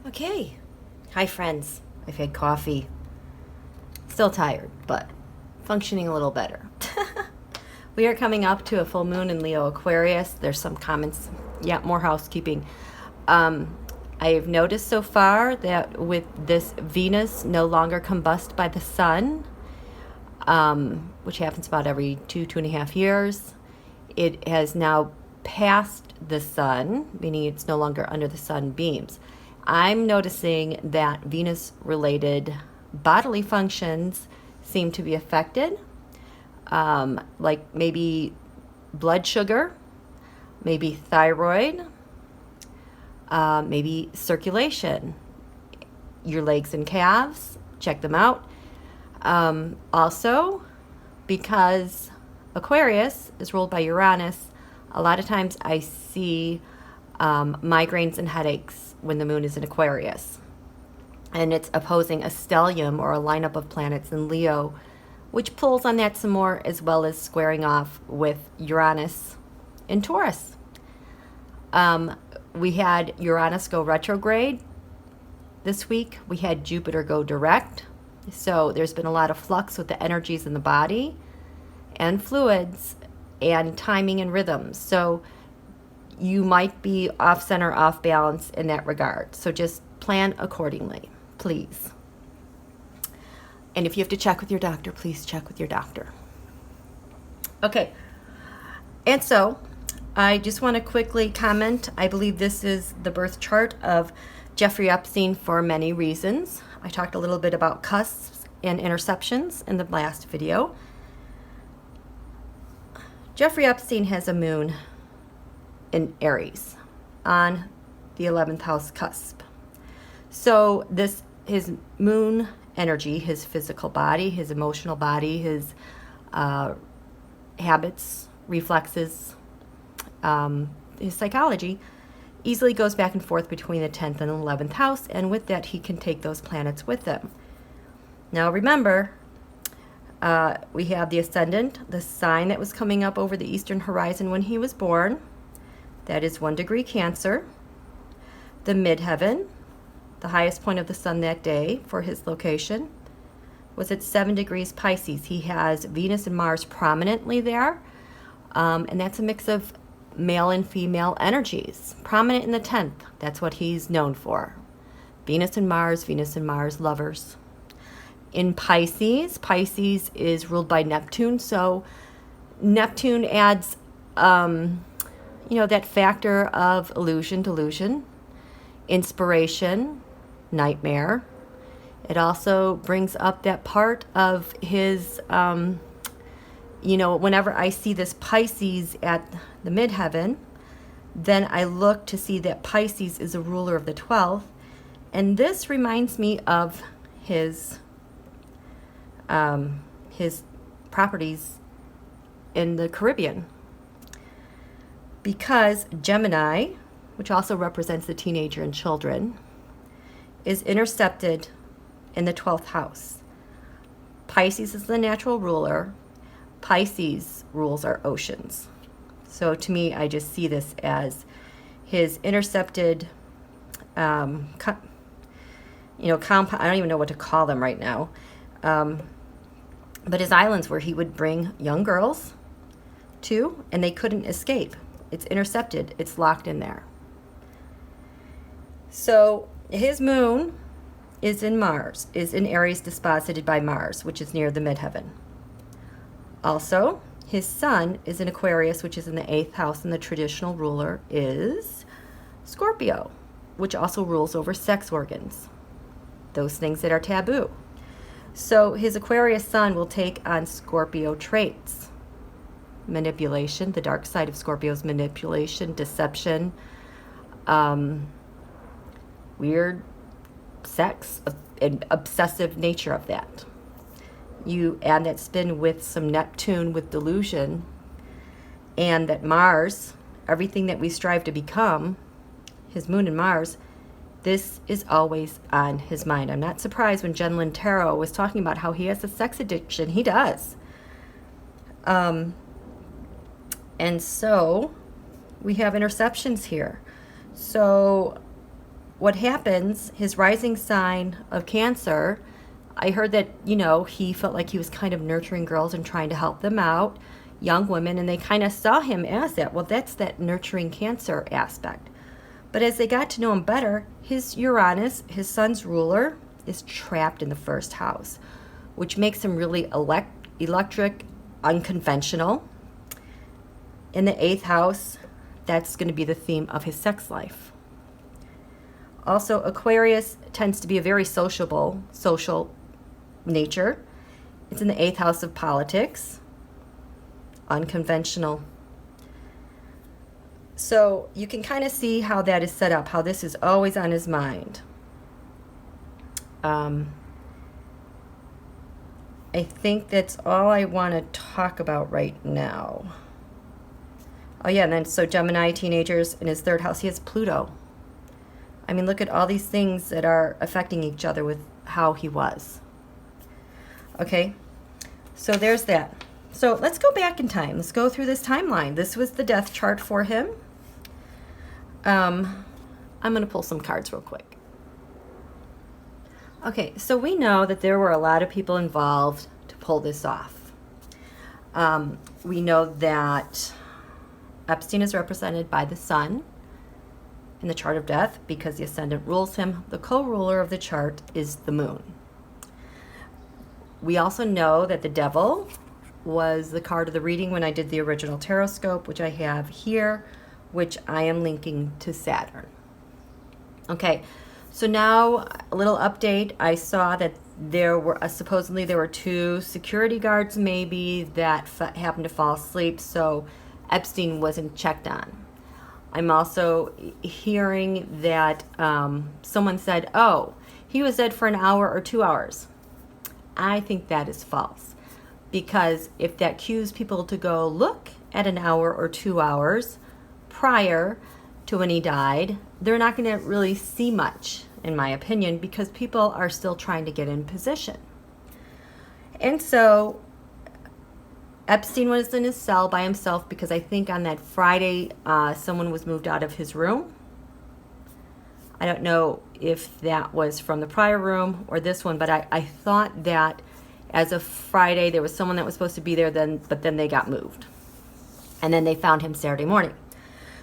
Okay. Hi, friends. I've had coffee. Still tired, but functioning a little better. We are coming up to a full moon in Leo Aquarius. There's some comments. Yeah, more housekeeping. I've noticed so far that with this Venus no longer combust by the sun, which happens about every 2.5 years, it has now passed the sun, meaning it's no longer under the sun beams. I'm noticing that Venus-related bodily functions seem to be affected, like maybe blood sugar, maybe thyroid, maybe circulation, your legs and calves, check them out. Also, because Aquarius is ruled by Uranus, a lot of times I see migraines and headaches when the moon is in Aquarius. And it's opposing a stellium, or a lineup of planets in Leo, which pulls on that some more, as well as squaring off with Uranus in Taurus. We had Uranus go retrograde this week. We had Jupiter go direct. So there's been a lot of flux with the energies in the body and fluids and timing and rhythms. So you might be off center, off balance in that regard. So just plan accordingly, please. And if you have to check with your doctor, please check with your doctor. Okay. And so I just want to quickly comment. I believe this is the birth chart of Jeffrey Epstein for many reasons. I talked a little bit about cusps and interceptions in the last video. Jeffrey Epstein has a moon in Aries on the 11th house cusp. So his moon energy, his physical body, his emotional body, his habits, reflexes, his psychology easily goes back and forth between the 10th and 11th house, and with that he can take those planets with him. Now remember, we have the ascendant, the sign that was coming up over the eastern horizon when he was born. That is 1 degree Cancer. The midheaven, the highest point of the sun that day for his location, was at 7 degrees Pisces. He has Venus and Mars prominently there, and that's a mix of male and female energies. Prominent in the 10th, that's what he's known for. Venus and Mars lovers. In Pisces, Pisces is ruled by Neptune, so Neptune adds that factor of illusion, delusion, inspiration, nightmare. It also brings up that part of his, whenever I see this Pisces at the midheaven, then I look to see that Pisces is a ruler of the 12th, and this reminds me of his properties in the Caribbean, because Gemini, which also represents the teenager and children, is intercepted in the 12th house. Pisces is the natural ruler. Pisces rules our oceans. So to me, I just see this as his intercepted, compound. I don't even know what to call them right now. But his islands where he would bring young girls to, and they couldn't escape. It's intercepted. It's locked in there. So his moon is in Aries, disposited by Mars, which is near the midheaven. Also, his sun is in Aquarius, which is in the 8th house, and the traditional ruler is Scorpio, which also rules over sex organs, those things that are taboo. So his Aquarius sun will take on Scorpio traits. Manipulation, the dark side of Scorpio's manipulation, deception, weird sex, and obsessive nature of that. You add that spin with some Neptune with delusion, and that Mars, everything that we strive to become, his moon and Mars, this is always on his mind. I'm not surprised when Jen Lynn Tarot was talking about how he has a sex addiction. He does. And so we have interceptions here. So what happens, his rising sign of Cancer, I heard that, he felt like he was kind of nurturing girls and trying to help them out, young women, and they kind of saw him as that. Well, that's that nurturing Cancer aspect. But as they got to know him better, his Uranus, his sun's ruler, is trapped in the first house, which makes him really electric, unconventional. In the 8th house, that's going to be the theme of his sex life. Also, Aquarius tends to be a very social nature. It's in the 8th house of politics, unconventional. So you can kind of see how that is set up, how this is always on his mind. I think that's all I want to talk about right now. Oh yeah, and then so Gemini teenagers in his 3rd house, he has Pluto. I mean, look at all these things that are affecting each other with how he was. Okay, so there's that. So let's go back in time. Let's go through this timeline. This was the death chart for him. I'm going to pull some cards real quick. Okay, so we know that there were a lot of people involved to pull this off. We know that Epstein is represented by the sun in the chart of death because the ascendant rules him. The co-ruler of the chart is the moon. We also know that the devil was the card of the reading when I did the original Tarotstrology, which I have here, which I am linking to Saturn. Okay, so now a little update. I saw that there were supposedly there were 2 security guards maybe that happened to fall asleep, so Epstein wasn't checked on. I'm also hearing that someone said, oh, he was dead for an hour or 2 hours. I think that is false, because if that cues people to go look at an hour or 2 hours prior to when he died, they're not going to really see much, in my opinion, because people are still trying to get in position. And so Epstein was in his cell by himself because I think on that Friday someone was moved out of his room. I don't know if that was from the prior room or this one, but I thought that as of Friday there was someone that was supposed to be there but then they got moved. And then they found him Saturday morning.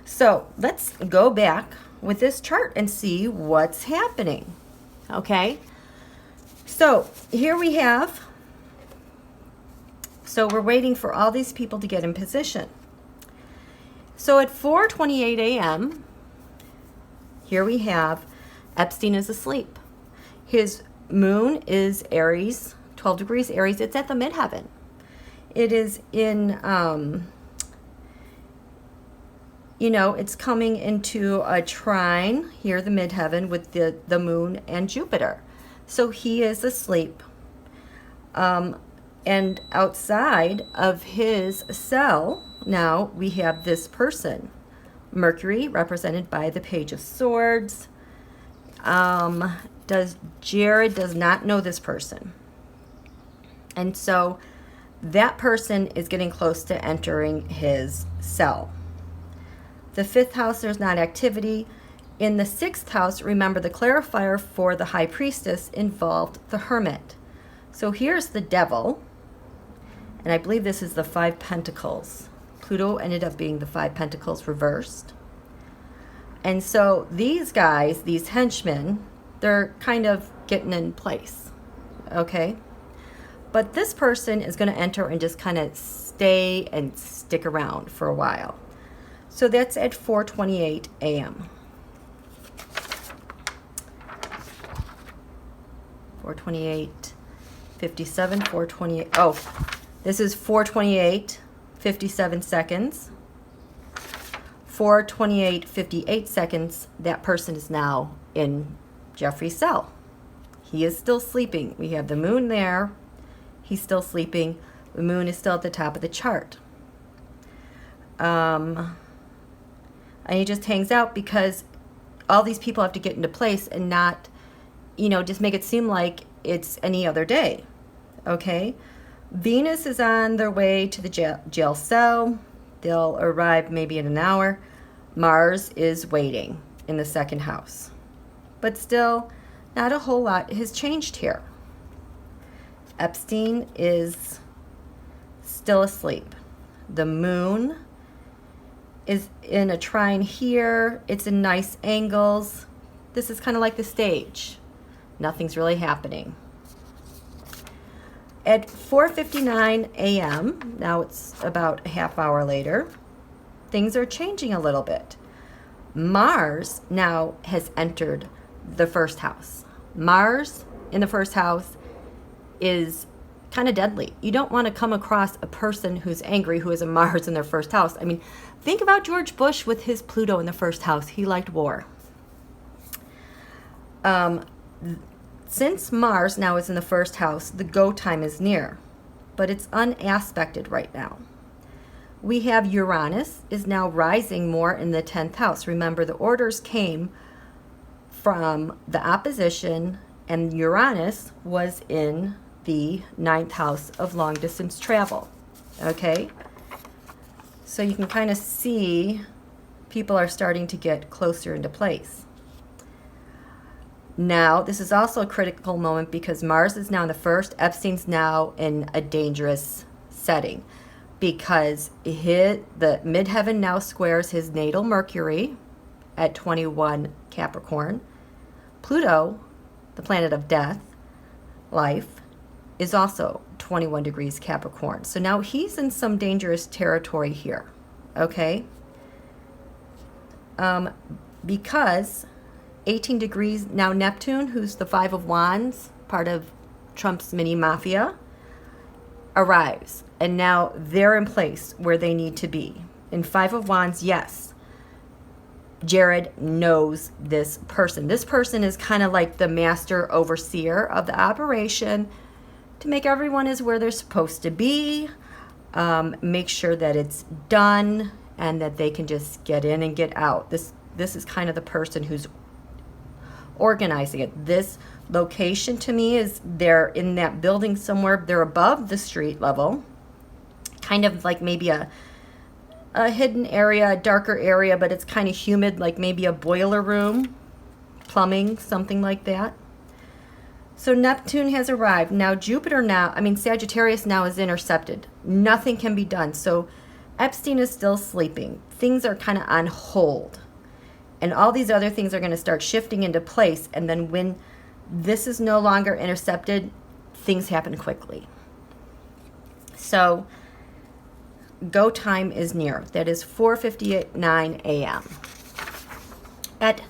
So let's go back with this chart and see what's happening. Okay, so here we have, so we're waiting for all these people to get in position. So at 4:28 a.m., here we have Epstein is asleep. His moon is Aries, 12 degrees Aries. It's at the midheaven. It is in, it's coming into a trine here, the midheaven, with the moon and Jupiter. So he is asleep. And outside of his cell, now we have this person, Mercury, represented by the Page of Swords. Jared does not know this person. And so that person is getting close to entering his cell. The 5th house, there's not activity. In the 6th house, remember the clarifier for the high priestess involved the hermit. So here's the devil, and I believe this is the 5 pentacles. Pluto ended up being the 5 pentacles reversed. And so these guys, these henchmen, they're kind of getting in place, okay? But this person is going to enter and just kind of stay and stick around for a while. So that's at 4:28 a.m. 4:28, 57, 4:28. Oh, this is 4:28, 57 seconds. 4:28, 58 seconds. That person is now in Jeffrey's cell. He is still sleeping. We have the moon there. He's still sleeping. The moon is still at the top of the chart. And he just hangs out because all these people have to get into place and not, just make it seem like it's any other day, okay? Venus is on their way to the jail cell. They'll arrive maybe in an hour. Mars is waiting in the 2nd house. but still not a whole lot has changed here. Epstein is still asleep. The moon is in a trine here. It's in nice angles. This is kind of like the stage. Nothing's really happening. At 4:59 a.m., now it's about a half hour later, things are changing a little bit. Mars now has entered the first house. Mars in the first house is kind of deadly. You don't want to come across a person who's angry who has a Mars in their first house. I mean, think about George Bush with his Pluto in the first house. He liked war. Since Mars now is in the first house, the go time is near, but it's unaspected right now. We have Uranus is now rising more in the 10th house. Remember, the orders came from the opposition, and Uranus was in the 9th house of long distance travel. Okay? So you can kind of see people are starting to get closer into place. Now, this is also a critical moment because Mars is now in the first. Epstein's now in a dangerous setting because the midheaven now squares his natal Mercury at 21 Capricorn. Pluto, the planet of death, life, is also 21 degrees Capricorn. So now he's in some dangerous territory here, okay? Because 18 degrees, now Neptune, who's the Five of Wands, part of Trump's mini mafia, arrives. And now they're in place where they need to be. In Five of Wands, yes, Jared knows this person. This person is kind of like the master overseer of the operation to make everyone is where they're supposed to be, make sure that it's done, and that they can just get in and get out. This is kind of the person who's organizing it. This location to me is they're in that building somewhere. They're above the street level, kind of like maybe a hidden area, a darker area, but it's kind of humid, like maybe a boiler room, plumbing, something like that. So Neptune has arrived. Now Sagittarius now is intercepted. Nothing can be done. So Epstein is still sleeping. Things are kind of on hold. And all these other things are going to start shifting into place. And then when this is no longer intercepted, things happen quickly. So go time is near. That is 4:59 a.m. At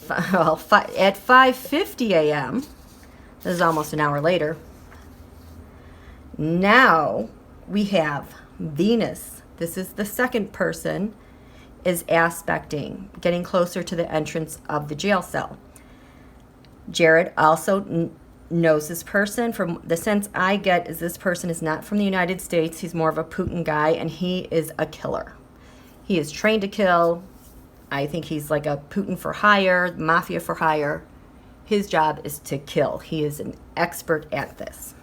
5:50 a.m., this is almost an hour later, now we have Venus. This is the second person, is aspecting, getting closer to the entrance of the jail cell. Jared also knows this person. From the sense I get is this person is not from the United States. He's more of a Putin guy, and he is a killer. He is trained to kill. I think he's like a Putin for hire, mafia for hire. His job is to kill. He is an expert at this.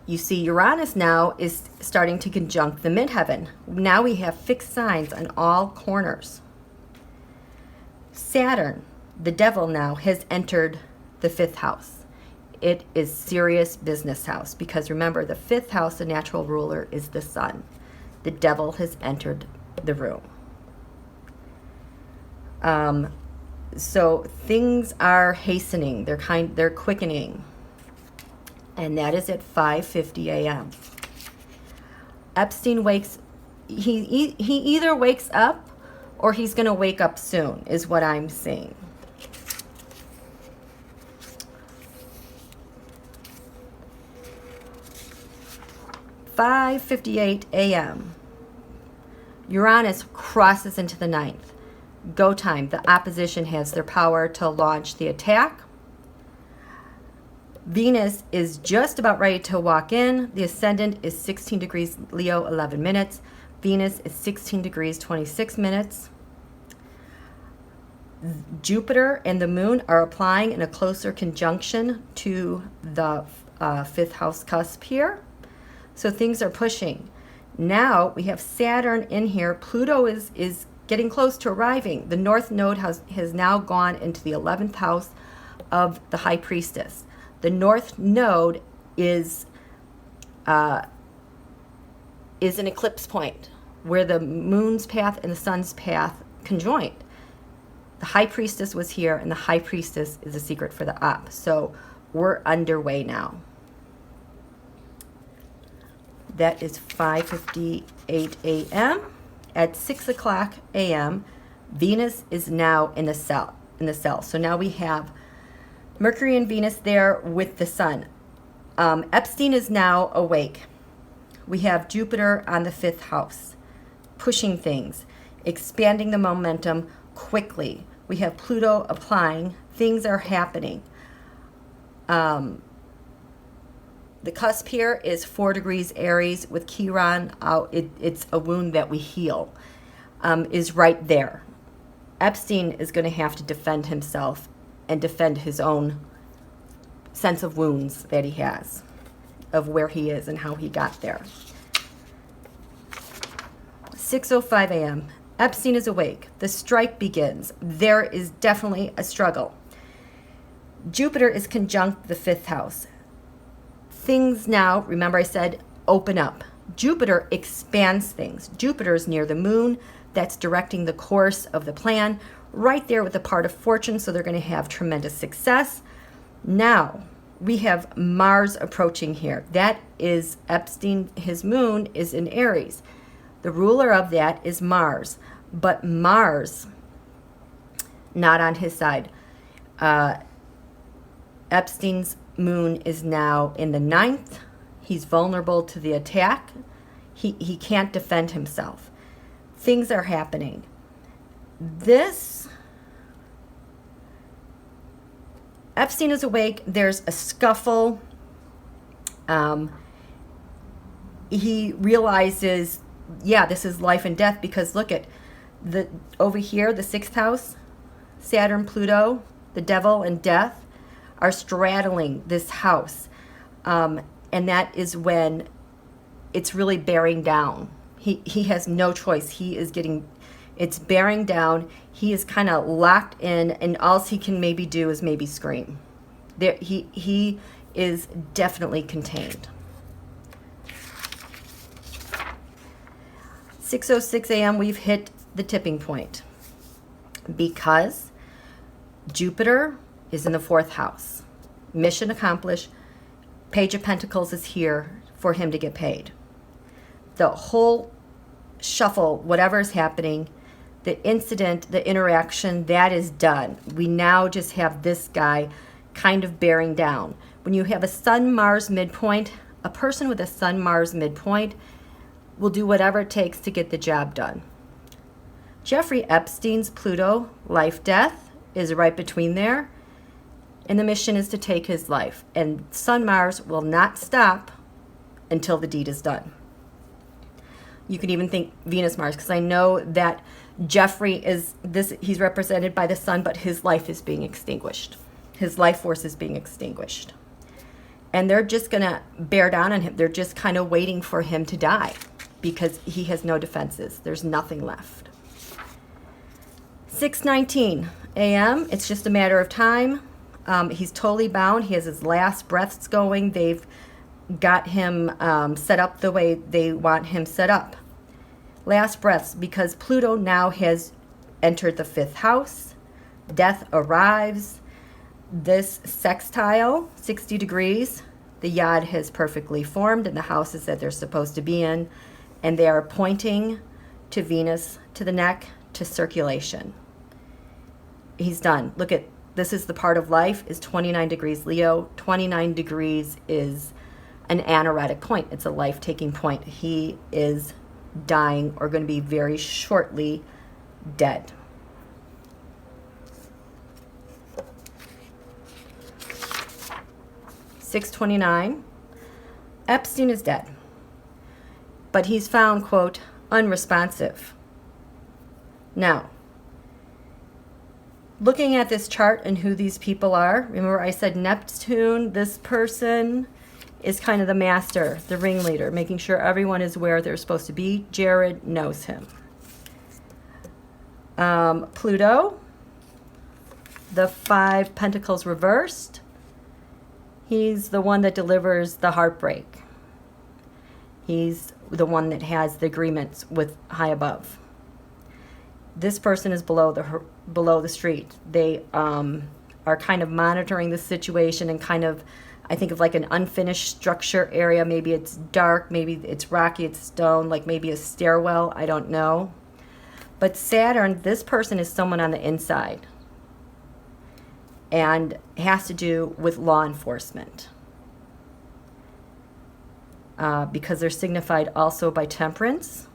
You see, Uranus now is starting to conjunct the midheaven. Now we have fixed signs on all corners. Saturn, the devil, now has entered the 5th house. It is serious business house because remember, the 5th house, the natural ruler, is the sun. The devil has entered the room. So things are hastening. They're quickening. And that is at 5:50 a.m. Epstein he either wakes up or he's going to wake up soon, is what I'm seeing. (5:58 a.m.) Uranus crosses into the 9th. Go time. The opposition has their power to launch the attack. Venus is just about ready to walk in. The ascendant is 16 degrees Leo, 11 minutes. Venus is 16 degrees, 26 minutes. Jupiter and the moon are applying in a closer conjunction to the 5th house cusp here. So things are pushing. Now we have Saturn in here. Pluto is getting close to arriving. The North Node has now gone into the 11th house of the High Priestess. The North Node is an eclipse point where the moon's path and the sun's path conjoined. The High Priestess was here, and the High Priestess is a secret for the op. So we're underway now. That is 5:58 a.m. At 6 o'clock a.m., Venus is now in the cell. So now we have Mercury and Venus there with the sun. Epstein is now awake. We have Jupiter on the 5th house, pushing things, expanding the momentum quickly. We have Pluto applying. Things are happening. The cusp here is 4 degrees Aries with Chiron out. It's a wound that we heal, is right there. Epstein is going to have to defend himself and defend his own sense of wounds that he has, of where he is and how he got there. 6:05 a.m. Epstein is awake. The strike begins. There is definitely a struggle. Jupiter is conjunct the 5th house. Things now, remember I said, open up. Jupiter expands things. Jupiter is near the moon. That's directing the course of the plan, right there with the part of fortune, so they're going to have tremendous success. Now, we have Mars approaching here. That is Epstein, his moon is in Aries. The ruler of that is Mars, but Mars, not on his side. Epstein's moon is now in the 9th. He's vulnerable to the attack. He can't defend himself. Things are happening. Epstein is awake. There's a scuffle. He realizes, yeah, this is life and death, because look at over here, the 6th house, Saturn, Pluto, the devil and death are straddling this house. And that is when it's really bearing down. He has no choice. It's bearing down. He is kind of locked in, and all he can maybe do is maybe scream. He is definitely contained. 6:06 a.m. we've hit the tipping point, because Jupiter is in the 4th house. Mission accomplished. Page of Pentacles is here for him to get paid. The whole shuffle, whatever is happening, the incident, the interaction, that is done. We now just have this guy kind of bearing down. When you have a Sun-Mars midpoint, a person with a Sun-Mars midpoint will do whatever it takes to get the job done. Jeffrey Epstein's Pluto, life-death, is right between there, and the mission is to take his life. And Sun-Mars will not stop until the deed is done. You can even think Venus-Mars, because I know that Jeffrey he's represented by the sun, but his life is being extinguished. His life force is being extinguished. And they're just going to bear down on him. They're just kind of waiting for him to die, because he has no defenses. There's nothing left. 6:19 a.m. It's just a matter of time. He's totally bound. He has his last breaths going. They've got him set up the way they want him set up. Last breaths, because Pluto now has entered the 5th house. Death arrives. This sextile, 60 degrees, the yod has perfectly formed in the houses that they're supposed to be in, and they are pointing to Venus, to the neck, to circulation. He's done. Look at, this is the part of life, is 29 degrees Leo. 29 degrees is an anoretic point. It's a life-taking point. He is dying, or going to be very shortly dead. $6:29. Epstein is dead, but he's found, quote, unresponsive. Now, looking at this chart and who these people are, remember I said Neptune, this person is kind of the master, the ringleader, making sure everyone is where they're supposed to be. Jared knows him. Pluto, the 5 Pentacles reversed. He's the one that delivers the heartbreak. He's the one that has the agreements with high above. This person is below the street. They are kind of monitoring the situation and kind of, I think of like an unfinished structure area. Maybe it's dark, maybe it's rocky, it's stone, like maybe a stairwell, I don't know. But Saturn, this person is someone on the inside and has to do with law enforcement. Because they're signified also by Temperance,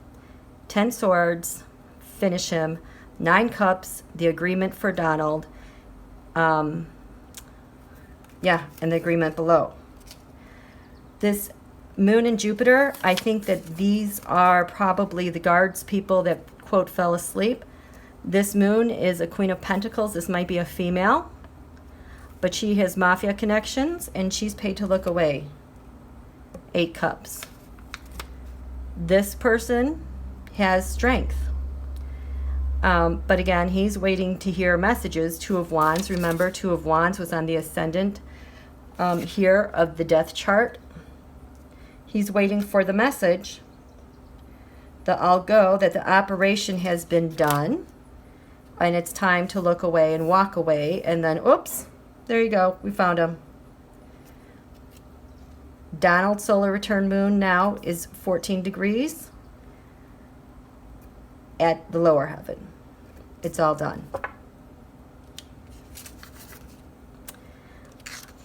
10 Swords, finish him, 9 Cups, the agreement for Donald, and the agreement below. This Moon and Jupiter, I think that these are probably the guards people that, quote, fell asleep. This Moon is a Queen of Pentacles. This might be a female, but she has mafia connections, and she's paid to look away. 8 Cups. This person has strength. But again, he's waiting to hear messages. 2 of Wands. Remember, 2 of Wands was on the ascendant here of the death chart. He's waiting for the message that I'll go, that the operation has been done, and it's time to look away and walk away. And then, oops, there you go. We found him. Donald's solar return moon now is 14 degrees at the lower heaven. It's all done.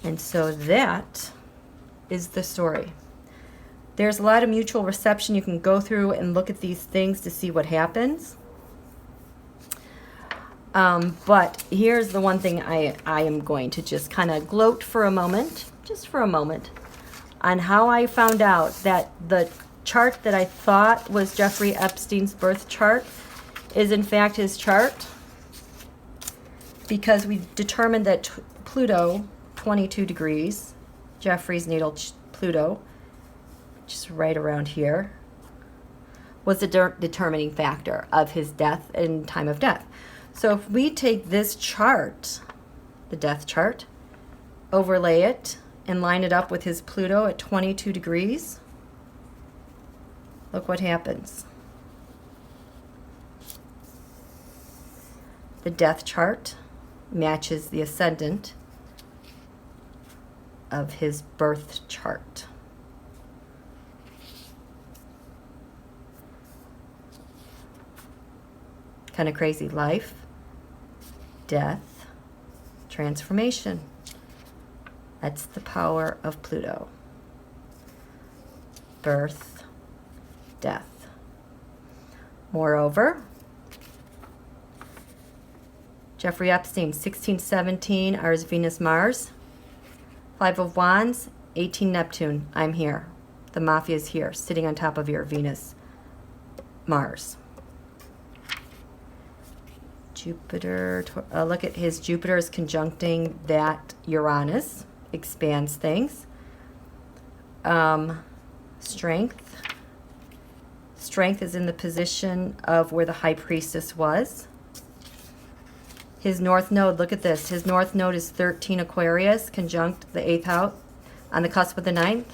And so that is the story. There's a lot of mutual reception. You can go through and look at these things to see what happens. But here's the one thing I am going to just kind of gloat for a moment, just for a moment, on how I found out that the chart that I thought was Jeffrey Epstein's birth chart is in fact his chart, because we determined that Pluto, 22 degrees, Jeffrey's natal Pluto, just right around here, was the determining factor of his death and time of death. So if we take this chart, the death chart, overlay it, and line it up with his Pluto at 22 degrees, look what happens. The death chart matches the ascendant of his birth chart. Kind of crazy. Life, death, transformation. That's the power of Pluto. Birth, death. Moreover, Jeffrey Epstein, 1617, ours Venus, Mars. 5 of Wands, 18 Neptune. I'm here. The mafia is here, sitting on top of your Venus, Mars. Jupiter, look at his Jupiter is conjuncting that Uranus. Expands things. Strength. Strength is in the position of where the High Priestess was. His North Node, look at this. His North Node is 13 Aquarius, conjunct the 8th house, on the cusp of the 9th.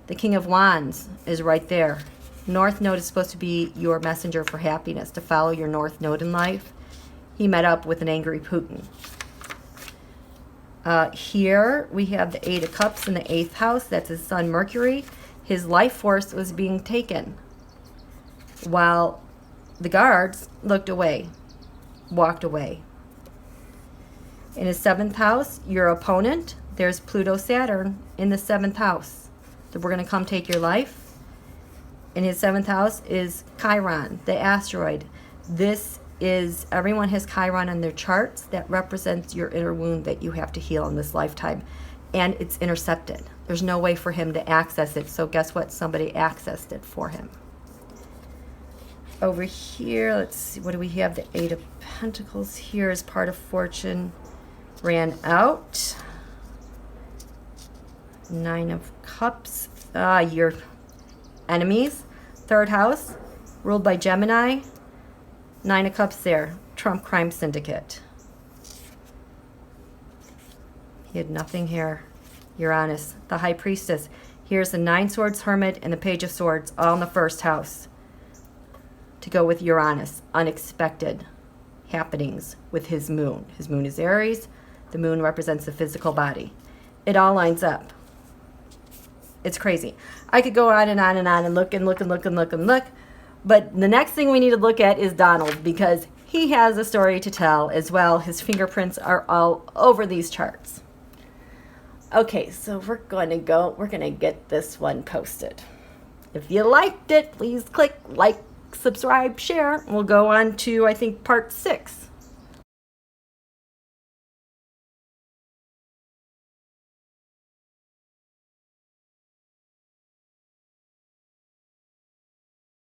The King of Wands is right there. North Node is supposed to be your messenger for happiness, to follow your North Node in life. He met up with an angry Putin. Here we have the 8 of Cups in the 8th house. That's his son Mercury. His life force was being taken while the guards looked away, walked away. In his 7th house, your opponent, there's Pluto Saturn in the 7th house. So we're going to come take your life. In his 7th house is Chiron, the asteroid. This is, everyone has Chiron in their charts. That represents your inner wound that you have to heal in this lifetime. And it's intercepted. There's no way for him to access it. So guess what? Somebody accessed it for him. Over here, let's see, what do we have? The 8 of Pentacles here is part of fortune. Ran out. 9 of Cups. Your enemies. 3rd house, ruled by Gemini. 9 of Cups there. Trump crime syndicate. He had nothing here. Uranus, the high priestess. Here's the 9 swords hermit and the page of swords, all in the first house. To go with Uranus, unexpected happenings with his moon. His moon is Aries. The moon represents the physical body. It all lines up. It's crazy. I could go on and on and on and look and look and look and look and look. But the next thing we need to look at is Donald, because he has a story to tell as well. His fingerprints are all over these charts. Okay, so we're going to get this one posted. If you liked it, please click like, subscribe, share. We'll go on to, I think, part 6.